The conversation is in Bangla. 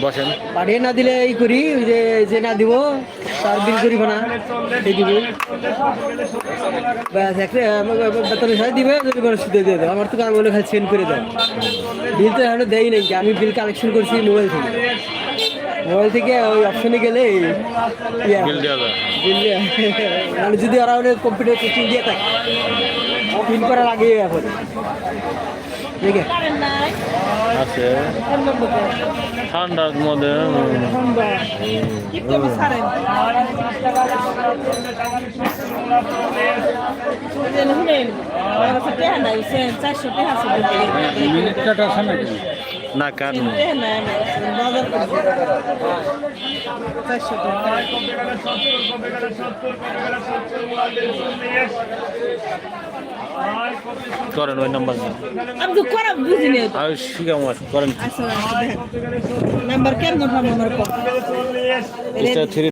বসেন। পাঠিয়ে না দিলে এই করি, ওই যে না দিব তার বিল করিব না, এই দিব ব্যাস। একটা বেতনের সাথে দিবে, সুদে দিয়ে দেবো। আমার তো কাজ বলে খালি সেন্ড করে দেয়। বিল তো এখনো দেয় নাকি, আমি বিল কালেকশন করছি মোবাইল থেকে। মোবাইল থেকে ওই অপশনে গেলে বিল দেওয়া যায়। বিল মানে যদি ওরা কম্পিউটার কোচিং দিয়ে থাকে প্রিন্ট করার আগে এখন ঠিক আছে আছে ঠান্ডার মধ্যে। না কার করেন ওই নাম্বার আমি তো খারাপ বুঝিনি আর শিখাম করেন। নাম্বার কেমন এটা